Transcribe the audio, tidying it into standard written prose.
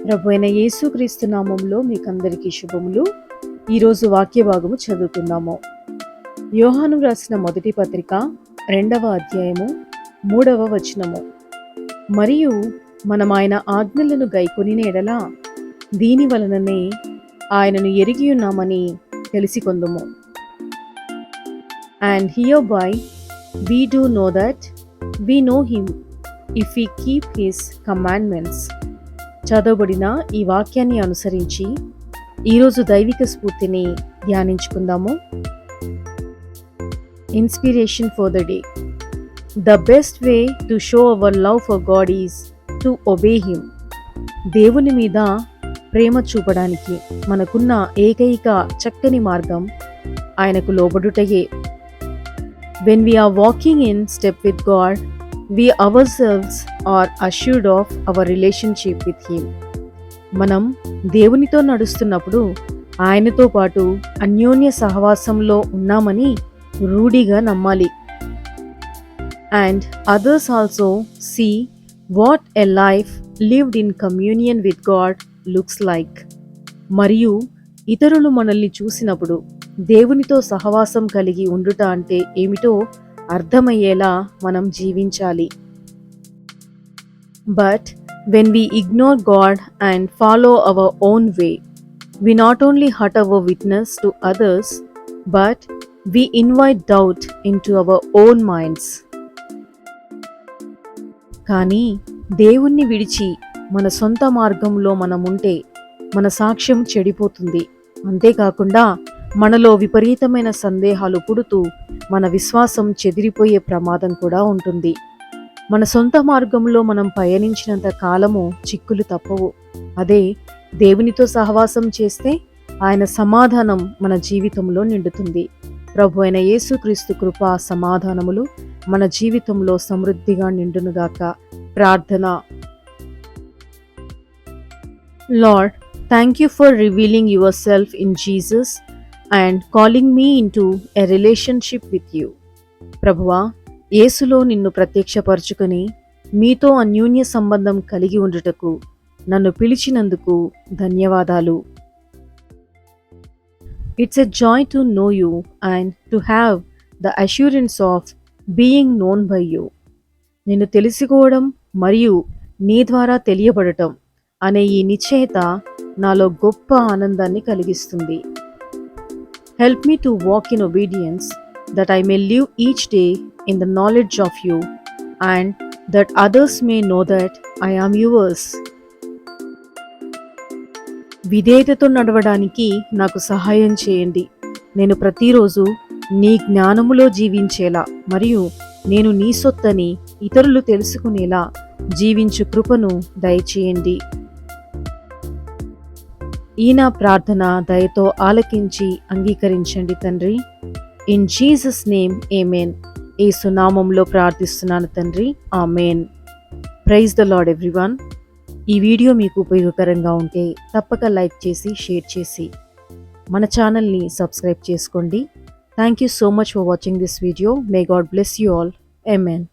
ప్రభువైన యేసుక్రీస్తు నామములో మీకందరికీ శుభములు. ఈరోజు వాక్య భాగము చదువుకుందాము. యోహాను రాసిన మొదటి పత్రిక 2వ అధ్యాయము 3వ వచనము. మరియు మనం ఆయన ఆజ్ఞలను గైకొనిన ఎడల దీని వలననే ఆయనను ఎరిగి ఉన్నామని తెలిసికొందుము. And hereby we do know that we know him if we keep his commandments. చదవబడిన ఈ వాక్యాన్ని అనుసరించి ఈరోజు దైవిక స్ఫూర్తిని ధ్యానించుకుందాము. Inspiration for the day. The best way to show our love for God is to obey him. దేవుని మీద ప్రేమ చూపడానికి మనకున్న ఏకైక చక్కని మార్గం ఆయనకు లోబడుటయే. When we are walking in step with God, we ourselves are assured of our relationship with him. మనం దేవునితో నడుస్తున్నప్పుడు ఆయనతో పాటు అన్యోన్య సహవాసంలో ఉన్నామని రూఢిగా నమ్మాలి. And others also see what a life lived in communion with God looks like. మరియు ఇతరులు మనల్ని చూసినప్పుడు దేవునితో సహవాసం కలిగి ఉండుట అంటే ఏమిటో అర్థమయ్యేలా మనం జీవించాలి. But when we ignore God and follow our own way, we not only hurt our witness to others, but we invite doubt into our own minds. కానీ దేవుణ్ణి విడిచి మన సొంత మార్గంలో మనముంటే మన సాక్ష్యం చెడిపోతుంది. అంతేకాకుండా మనలో విపరీతమైన సందేహాలు పుడుతూ మన విశ్వాసం చెదిరిపోయే ప్రమాదం కూడా ఉంటుంది. మన సొంత మార్గంలో మనం పయనించినంత కాలము చిక్కులు తప్పవు. అదే దేవునితో సహవాసం చేస్తే ఆయన సమాధానం మన జీవితంలో నిండుతుంది. ప్రభువైన యేసుక్రీస్తు కృపా సమాధానములు మన జీవితంలో సమృద్ధిగా నిండునుగాక. ప్రార్థన. Lord, thank you for revealing your self in Jesus and calling me into a relationship with you. ప్రభువా, యేసులో నిన్ను ప్రత్యక్షపరచుకొని మీతో అన్యోన్య సంబంధం కలిగి ఉండుటకు నన్ను పిలిచినందుకు ధన్యవాదాలు. It's a joy to know you and to have the assurance of being known by you. నిన్ను తెలుసుకోవడం మరియు నీ ద్వారా తెలియబడటం అనే ఈ నిశ్చయత నాలో గొప్ప ఆనందాన్ని కలిగిస్తుంది. Help me to walk in obedience, that I may live each day in the knowledge of you, and that others may know that I am yours. విధేయతతో నడవడానికి నాకు సహాయం చేయండి. నేను ప్రతిరోజు నీ జ్ఞానములో జీవించేలా మరియు నేను నీ సొత్తని ఇతరులు తెలుసుకునేలా జీవించు కృపను దయచేయండి. ఈ నా ప్రార్థన దయతో ఆలకించి అంగీకరించండి తండ్రి. ఇన్ జీసస్ నేమ్ ఆమేన్. యేసు నామములో ప్రార్థిస్తున్నాను తండ్రి. ఆమేన్. Praise the Lord everyone. ఈ వీడియో మీకు ఉపయోగకరంగా ఉంటే తప్పక లైక్ చేసి షేర్ చేసి మన ఛానల్ని సబ్స్క్రైబ్ చేసుకోండి. Thank you so much for watching this video. May God bless you all. Amen.